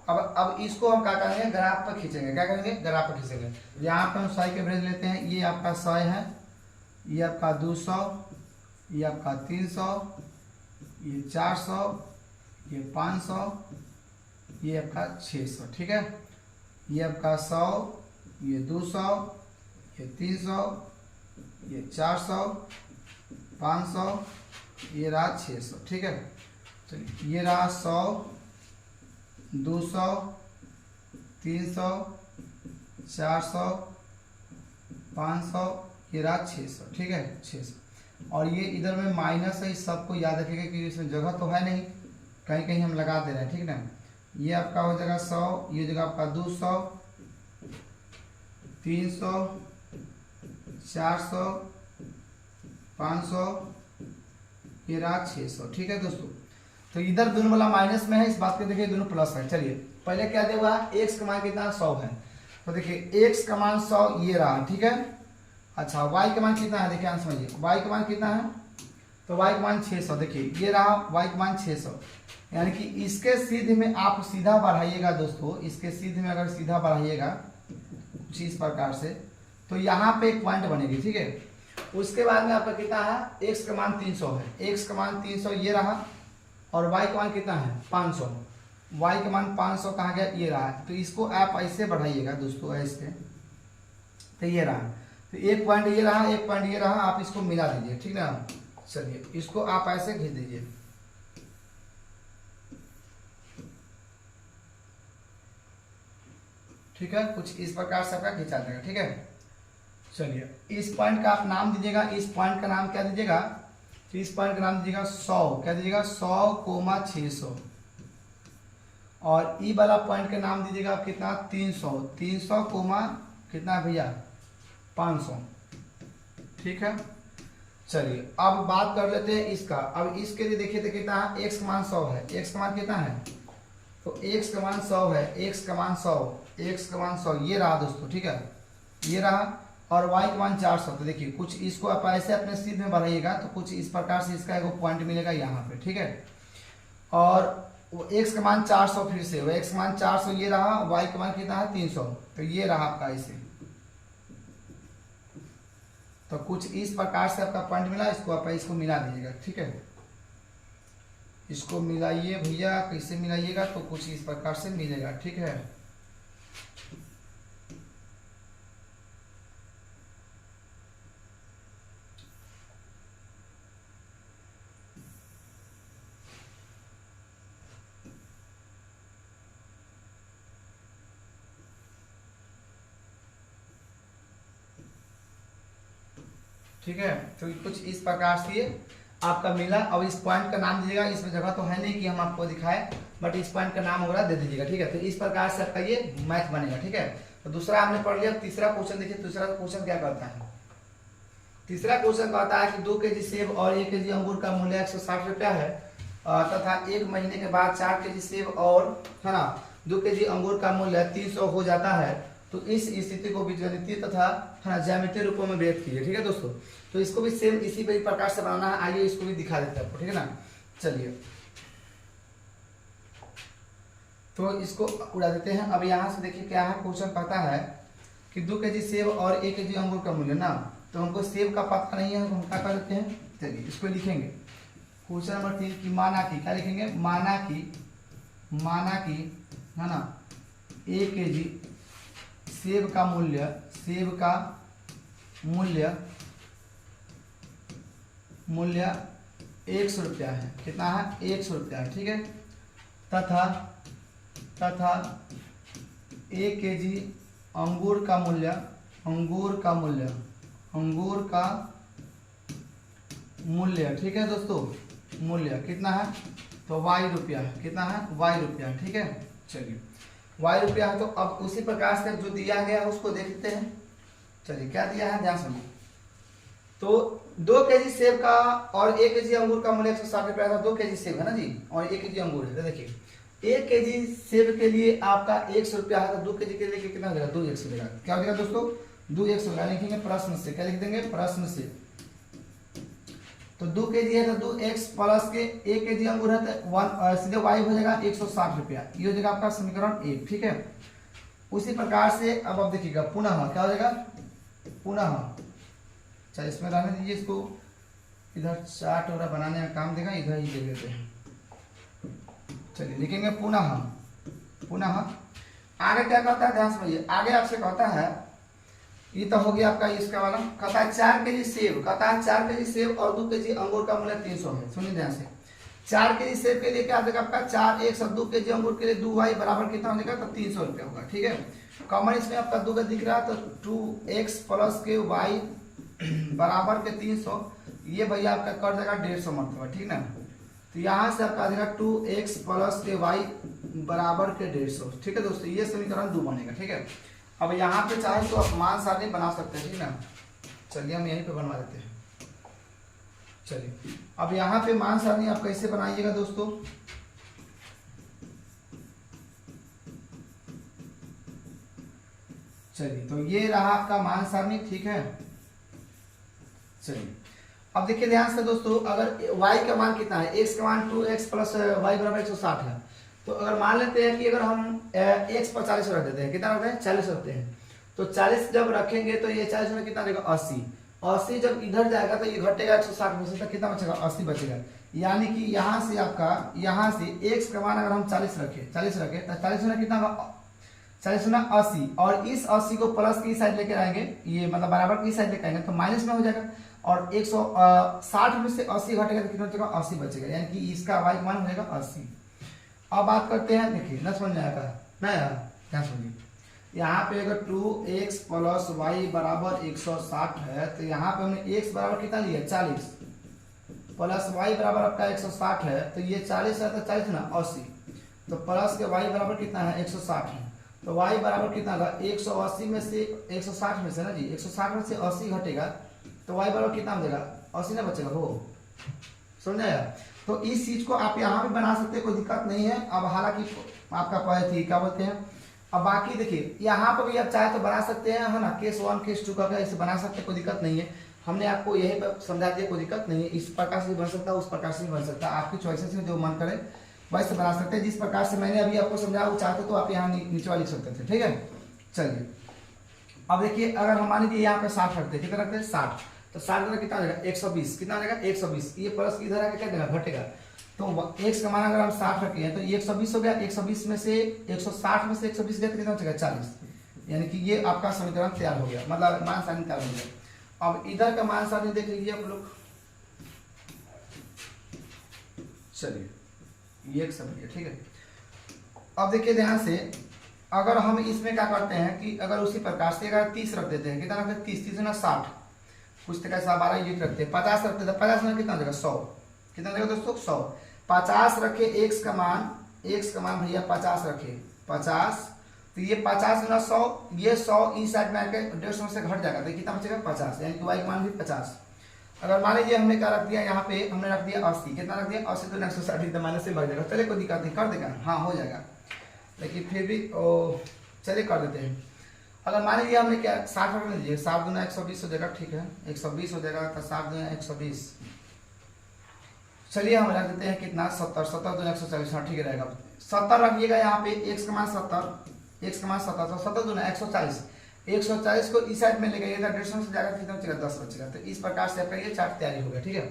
अब इसको हम क्या करेंगे, ग्राफ पर खींचेंगे। क्या करेंगे, ग्राफ पर खींचेंगे। यहाँ पे हम 100 के एवरेज लेते हैं। ये आपका 100 है, ये आपका 200, ये आपका 300, ये 400, ये 500, ये आपका 600। ठीक है, ये आपका 100, ये 200, ये 300, ये 400, 500, ये रहा 600। ठीक है, चलिए ये रहा 100, 200, 300, 400, 500, ये रहा 600। ठीक है, 600। और ये इधर में माइनस है, इस सबको याद रखिएगा क्योंकि इसमें जगह तो है नहीं, कहीं कहीं हम लगा दे रहे हैं। ठीक ना, ये आपका हो जाएगा 100, ये जगह आपका 200, 300, 400, 500, ये रहा 600। ठीक है दोस्तों, तो इधर दोनों वाला माइनस में है, इस बात को देखिए दोनों प्लस है। चलिए पहले क्या दिया हुआ है, x का मान कितना 100 है, तो देखिए x का मान 100 ये रहा। ठीक है, अच्छा y का मान कितना है, देखिए आंसर समझिए, y का मान कितना है, तो y का मान 600। देखिए ये रहा y का मान 600, यानी कि इसके सीधे में आप सीधा बढ़ाइएगा दोस्तों, इसके सीधे में अगर सीधा बढ़ाइएगा कुछ इस प्रकार से, तो यहाँ पे एक पॉइंट बनेगी। ठीक है, उसके बाद में आपका कितना है, x का मान 300 है, x का मान 300 ये रहा, और y का मान कितना है 500, y का मान 500 कहाँ गया, ये रहा है। तो इसको आप ऐसे बढ़ाइएगा दोस्तों, ऐसे, तो ये रहा, तो एक पॉइंट ये रहा, एक पॉइंट ये रहा, आप इसको मिला दीजिए। ठीक ना, चलिए इसको आप ऐसे खींच दीजिए। ठीक है, कुछ इस प्रकार से आपका खींचा जाएगा। ठीक है, चलिए इस पॉइंट का आप नाम दीजिएगा, इस पॉइंट का नाम क्या दीजिएगा, तो इस पॉइंट का नाम दीजिएगा 100, क्या दीजिएगा 100, 600, और ई वाला पॉइंट का नाम दीजिएगा कितना 300, 300, कितना भैया 500। ठीक है, चलिए अब बात कर लेते हैं इसका। अब इसके लिए देखिए तो कितना है, x का मान 100 है, x का मान कितना है, तो x का मान 100 है, x का मान 100, x का मान 100 ये रहा दोस्तों। ठीक है, ये रहा, और y का मान 400। तो देखिए कुछ इसको आप ऐसे अपने सीध में बढ़ाइएगा तो कुछ इस प्रकार से इसका एक पॉइंट मिलेगा यहाँ पे। ठीक है, और वो x का मान 400, फिर से वो x का मान 400 ये रहा, y का मान कितना है 300, तो ये रहा आपका ऐसे। तो कुछ इस प्रकार से आपका पॉइंट मिला, इसको आप इसको मिला दीजिएगा। ठीक है, इसको मिलाइए भैया, कैसे मिलाइएगा, तो कुछ इस प्रकार से मिलेगा। ठीक है, ठीक है, तो कुछ इस प्रकार से आपका मिला। अब इस पॉइंट का नाम दीजिएगा, इसमें जगह तो है नहीं कि हम आपको दिखाए, बट इस पॉइंट का नाम वगैरह दे दीजिएगा, ठीक है। तो इस प्रकार से आपका ये मैथ बनेगा, ठीक है। तो दूसरा हमने पढ़ लिया। तीसरा क्वेश्चन देखिए, तीसरा क्वेश्चन क्या करता है। तीसरा क्वेश्चन कहता है कि 2 केजी सेब और 1 केजी अंगूर का मूल्य 160 रुपया है तथा 1 महीने के बाद 4 केजी सेब और है ना 2 केजी अंगूर का मूल्य 300 हो जाता है। तो इस स्थिति को बीजगणितीय तथा है ना ज्यामितीय रूपों में व्यक्त कीजिए, ठीक है दोस्तों। तो इसको भी सेम इसी प्रकार से बनाना है। आइए इसको भी दिखा देते हैं आपको, ठीक है ना। चलिए तो इसको उड़ा देते हैं। अब यहाँ से देखिए क्या है, क्वेश्चन कहता है कि 2 केजी सेब और 1 केजी अंगूर का मूल्य ना, तो हमको सेब का पता नहीं है, हम क्या कर देते हैं। चलिए इसको लिखेंगे। क्वेश्चन नंबर 3 की माना कि क्या लिखेंगे, माना कि है ना 1 केजी सेब का मूल्य 100 रुपया है। कितना है, 100 रुपया है, ठीक है। तथा 1 केजी अंगूर का मूल्य, ठीक है दोस्तों, मूल्य कितना है, तो y रुपया है। कितना है, y रुपया, ठीक है। चलिए y रुपया है। तो अब उसी प्रकार से जो दिया गया है उसको देखते हैं। चलिए क्या दिया है, ध्यान सुनिए। तो 2 केजी सेब का और 1 केजी अंगूर का मूल्य 160 रुपया था। 2 केजी सेब है ना जी, और 1 केजी अंगूर है। तो देखिए 1 केजी सेब के लिए आपका 100 रुपया है, तो 2 केजी के लिए कितना हो जाएगा, 2x हो जाएगा। क्या हो जाएगा दोस्तों, 2x होगा। लिखेंगे प्रश्न से, क्या लिख देंगे, प्रश्न से। तो 2 केजी है तो 2x प्लस के 1 केजी अंगूर है तो सीधे y हो जाएगा 160 रुपया। ये हो जाएगा आपका समीकरण 1, ठीक है। उसी प्रकार से अब आप देखिएगा पुनः क्या हो जाएगा, पुनः। चलिए इसमें रहने दीजिए, इसको इधर चार्ट वगैरह बनाने में काम देगा, इधर ही दे देते हैं। चलिए लिखेंगे पुनः। आगे क्या कहता है, ध्यान समझिए। आगे आपसे कहता है, ये तो हो गया आपका इसका वाला। कहता है 4 केजी सेब, कहता है 4 केजी सेब और 2 केजी अंगूर का मूल्य 300 है। सुनिए ध्यान से। 4 केजी सेब के लिए क्या देगा आपका, 4 1 2 केजी अंगूर के लिए 2y बराबर कितना हो जाएगा, तो 300 रुपया होगा, ठीक है। कॉमन इसमें आपका 2 का दिख रहा है, तो 2x प्लस के y बराबर के 300, ये भैया आपका कर देगा 150 मरतबा, ठीक ना। तो यहाँ से आपका आ जाएगा 2x प्लस के y बराबर के 150, ठीक है दोस्तों। ये समीकरण 2 बनेगा, ठीक है। अब यहाँ पे चाहे तो आप मान सारणी बना सकते हैं, ठीक ना। चलिए हम यहीं पे बनवा देते हैं। चलिए अब यहाँ पे मान सारणी आप कैसे बनाइएगा दोस्तों। चलिए तो ये रहा आपका मान सारणी, ठीक है। चलिए अब देखिए ध्यान से दोस्तों, अगर y का मान कितना है, x का मान 2x प्लस y बराबर 160 है। तो अगर मान लेते हैं कि अगर हम x पर 40 रख देते हैं, कितना रखते हैं, 40 रखते हैं। तो 40 जब रखेंगे तो ये 40 में कितना देगा, 80। 80 जब इधर जाएगा तो ये घटेगा 160 में से, तो कितना बचेगा, 80 बचेगा। यानी कि यहाँ से आपका, यहाँ से x का मान अगर हम 40 रखे तो 40 में कितना होगा, 40 में 80, और इस 80 को प्लस की साइड लेकर आएंगे, ये मतलब बराबर की साइड लेकर आएंगे तो माइनस में हो जाएगा। और 160 में से 80 घटेगा तो कितना बचेगा, 80 बचेगा। यानी कि इसका y का मान हो जाएगा 80। अब बात करते हैं, देखिए न समझ में आएगा ना यार, क्या समझिए। यहाँ पे अगर 2x प्लस y बराबर 160 है, तो यहाँ पे हमने x बराबर कितना लिया, 40, प्लस y बराबर आपका 160 है। तो ये 40 है तो 40 ना 80, तो प्लस के y बराबर कितना है, 160 है। तो y बराबर कितना होगा, 180 में से 160 में से ना जी, 160 में से 80 घटेगा तो y बराबर कितना हो जाएगा, 80 ना बचेगा, हो समझ आया। तो इस चीज को आप यहाँ पे बना सकते हैं, कोई दिक्कत नहीं है। अब हालांकि आपका पॉइंट थी, क्या बोलते हैं। अब बाकी देखिए यहाँ पर भी आप चाहे तो बना सकते हैं, है ना, केस 1 केस 2 का ऐसे बना सकते हैं, कोई दिक्कत नहीं है। हमने आपको यही समझा दिया, कोई दिक्कत नहीं है। इस प्रकार से भी बन सकता है, उस प्रकार से भी बन सकता है, आपकी चॉइसेस में जो मन करे वैसे बना सकते हैं। जिस प्रकार से मैंने अभी आपको समझाया वो चाहते तो आप यहाँ नीचे वाले लिख सकते थे, ठीक है। चलिए अब देखिए, अगर हम मान लीजिए यहाँ पे 60 रखते हैं, कितना रखते हैं 60, तो 60 कितना हो जाएगा, 120, कितना हो जाएगा 120। ये प्लस इधर आके क्या देगा, घटेगा। तो x का मान अगर हम 60 रखे हैं तो ये 120 हो गया। 120 में से 160 में से 120 गया तो कितना बचेगा, 40। यानी कि ये आपका समीकरण तैयार हो गया, मतलब मान सारणी तैयार हो गया। अब इधर का मान सारणी देख लीजिए आप लोग। चलिए ये एक समझिए, ठीक है। अब देखिए ध्यान से, अगर हम इसमें क्या करते हैं कि अगर उसी प्रकार से अगर 30 रख देते हैं, कितना रखते हैं, 30 30 ना 60, पूछते कैसा 12 यूनिट रखते हैं, 50 रखते हैं, 50 में कितना देगा 100, कितना देगा दोस्तों 100। 50 रखे x का मान भैया 50 रखे 50, तो ये 50 गुना 100, ये 100 इस साइड में आके 150 से घट जाएगा, तो कितना बचेगा 50, यानी कि y का मान भी 50। अगर मान लीजिए हमने क्या रख दिया यहाँ पे, हमने रख दिया 80, कितना रख दिया 80, तो 160 तो माइनस से बढ़ जाएगा। चलिए कोई दिक्कत नहीं, कर देगा, हाँ हो जाएगा, लेकिन फिर भी चलिए कर देते हैं। अगर मान लीजिए हमने क्या 60 रख लीजिए, 7 गुना 120 हो जाएगा, ठीक है 120 हो जाएगा, तो 7 गुना 120, चलिए हम रख देते हैं कितना 70, 70 गुना 140, हाँ ठीक रहेगा। 70 रखिएगा यहाँ पे, x का मान 70, x का मान 70, तो 70 गुना 140, 140 को इस साइड में ले गए, 150 से जाएगा, कितना बचेगा 10 बचेगा। तो इस प्रकार से आपका ये चार्ट तैयारी हो गया, ठीक है।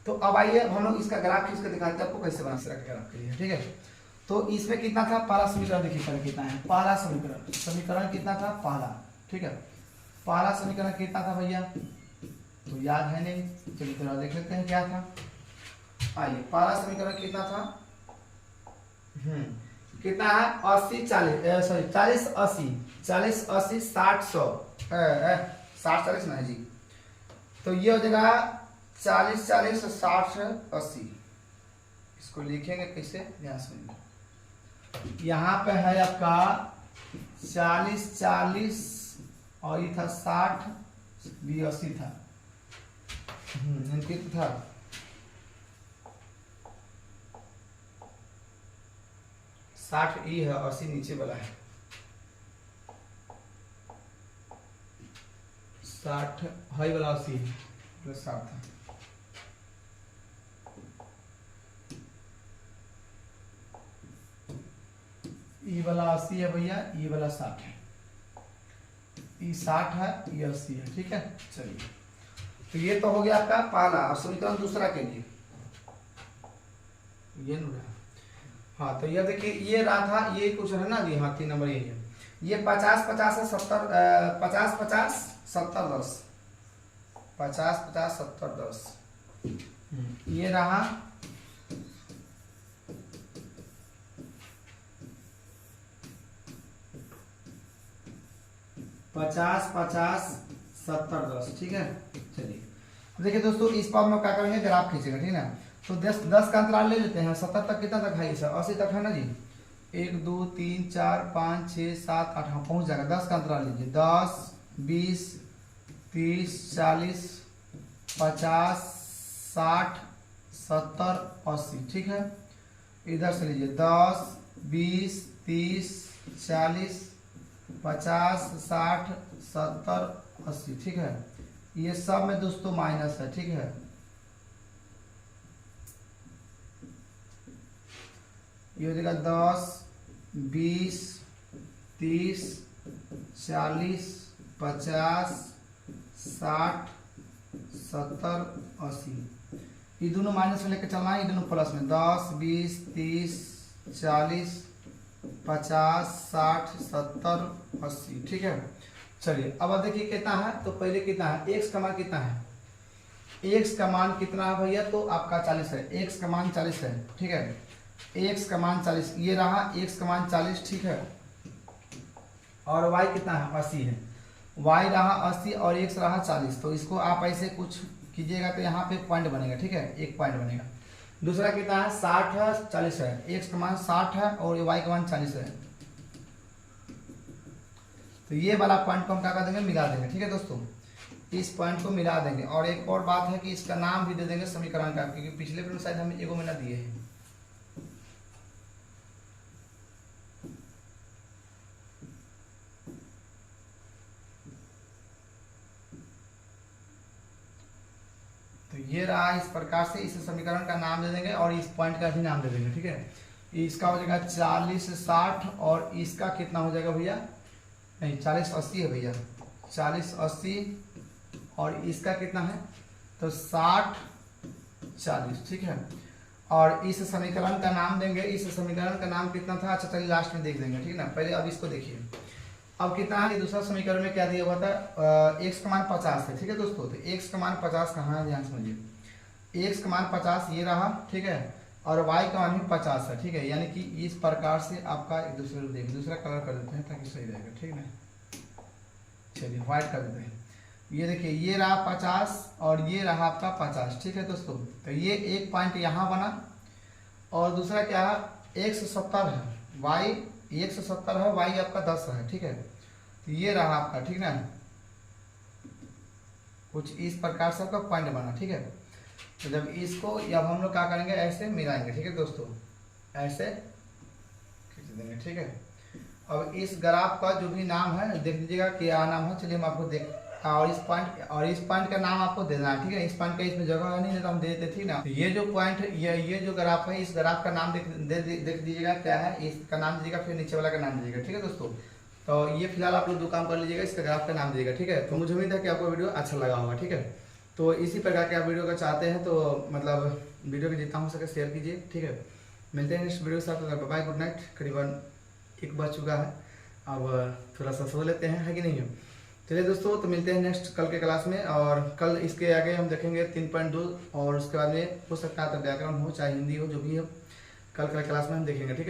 तो अब आइए हम लोग इसका ग्राफ खींच कर दिखाते हैं आपको कैसे बना सकते ग्राफ के लिए, ठीक है। तो इसमें कितना था, पहला समीकरण देखिए पहले कितना है, पहला समीकरण कितना था पहला, ठीक है। पहला समीकरण कितना था भैया, तो याद है नहीं, चलिए थोड़ा देख लेते हैं क्या था। आइए पहला समीकरण कितना था, कितना है 80 40, सॉरी 40 80, 40 80 60 100, 60 40 नहीं जी, तो ये हो जाएगा 40 40 60 80। इसको लिखेंगे कैसे, ध्यान सुनिए, यहाँ पे है आपका 40 40 और ये था 60 भी 80 था, कितना था 60 ई है, 80 नीचे वाला है, 60 हाई वाला 80 है प्लस 60 था। ई वाला 80 है भैया, ई वाला 60 है, ई 60 है, ई 80 है, ठीक है। चलिए तो ये तो हो गया आपका पहला। अब समीकरण दूसरा के लिए ये न, हाँ तो ये देखिए ये रहा था, ये कुछ है ना जी, हाँ 3 नंबर यही है, ये 50 50 है 70, 50 50 70 10, 50 50 70 10, ये रहा 50 50 70 10, ठीक है। चलिए देखिए दोस्तों, इस पार में क्या करेंगे, ग्राफ खींचेगा, ठीक है ना। तो 10 का अंतराल ले लेते हैं, 70 तक कितना तक है, 80 तक है ना जी, 1 2 3 4 5 6 7 8, हाँ पहुंच जाएगा। 10 का अंतराल लीजिए, 10 20 30 40 50 60 70 80, ठीक है। इधर से लीजिए 10 20 30 40 50 60 70 80, ठीक है। ये सब में दोस्तों माइनस है, ठीक है। ये हो जाएगा 10 20 30 40 50 60 70 80, ये दोनों माइनस में लेकर चलना है, ये दोनों प्लस में, 10 20 30 40 50 60 70 80, ठीक है। चलिए अब देखिए कितना है, तो पहले कितना है, x का मान कितना है, x का मान कितना है भैया, तो आपका 40 है, x का मान 40 है, ठीक है। x का मान 40, ये रहा x का मान 40, ठीक है। और y कितना है 80 है, y रहा 80 और x रहा 40, तो इसको आप ऐसे कुछ कीजिएगा तो यहाँ पे पॉइंट बनेगा, ठीक है, एक पॉइंट बनेगा। दूसरा कितना है 60 है 40 है, x का मान 60 है और y का मान 40 है, तो ये वाला पॉइंट को हम क्या कर देंगे, मिला देंगे, ठीक है दोस्तों, इस पॉइंट को मिला देंगे। और एक और बात है कि इसका नाम भी दे देंगे समीकरण का, क्योंकि पिछले में शायद हमें एगो महीना दिए हैं। तो ये रहा, इस प्रकार से इस समीकरण का नाम दे देंगे और इस पॉइंट का भी नाम दे देंगे, ठीक है। इसका हो जाएगा 40 60 और इसका कितना हो जाएगा भैया, नहीं 40 80 है भैया, 40 80 और इसका कितना है, तो 60 40, ठीक है। और इस समीकरण का नाम देंगे, इस समीकरण का नाम कितना था, अच्छा चलिए लास्ट में देख देंगे, ठीक है ना। पहले अब इसको देखिए, अब कितना है, दूसरा समीकरण में क्या दिया हुआ था, x का मान 50 है, ठीक है दोस्तों। तो x का मान 50 कहाँ है, ध्यान समझिए, x का मान 50 ये रहा, ठीक है, और y का मान भी 50 है, ठीक है। यानी कि इस प्रकार से आपका एक दूसरे को देखिए, दूसरा कलर कर देते हैं ताकि सही रहेगा, ठीक है ना। चलिए व्हाइट कर देते हैं। ये देखिए ये रहा 50 और ये रहा आपका 50, ठीक है दोस्तों। तो ये एक पॉइंट यहाँ बना और दूसरा क्या है 170 है, y 170 है, y आपका 10 है, ठीक है। तो ये रहा आपका, ठीक ना, कुछ इस प्रकार से आपका पॉइंट बना, ठीक है। तो जब इसको अब हम लोग क्या करेंगे, ऐसे मिलाएंगे, ठीक है दोस्तों, ऐसे खींच देंगे, ठीक है। अब इस ग्राफ का जो भी नाम है देख लीजिएगा क्या नाम है, चलिए हम आपको देख और इस पॉइंट का नाम आपको देना है, ठीक है। इस पॉइंट का इसमें जगह है नहीं तो हम दे देते, ठीक ना। ये जो पॉइंट ये जो ग्राफ है, इस ग्राफ का नाम देख दीजिएगा क्या है, इसका नाम दीजिएगा, फिर नीचे वाला का नाम दीजिएगा, ठीक है दोस्तों। तो ये फिलहाल आप लोग दो काम कर लीजिएगा, इसका ग्राफ का नाम दीजिएगा, ठीक है। तो मुझे उम्मीद है कि आपको वीडियो अच्छा लगा होगा, ठीक है। तो इसी प्रकार के आप वीडियो का चाहते हैं तो मतलब वीडियो को जितना हो सके शेयर कीजिए, ठीक है। मिलते हैं नेक्स्ट वीडियो के साथ, बाय बाय, गुड नाइट। करीबन 1 बज चुका है, अब थोड़ा सा सो लेते हैं, है कि नहीं है। चलिए दोस्तों, तो मिलते हैं नेक्स्ट कल के क्लास में, और कल इसके आगे हम देखेंगे 3.2 और उसके बाद में हो सकता है तो व्याकरण हो चाहे हिंदी हो, जो भी हो कल के क्लास में हम देखेंगे, ठीक है।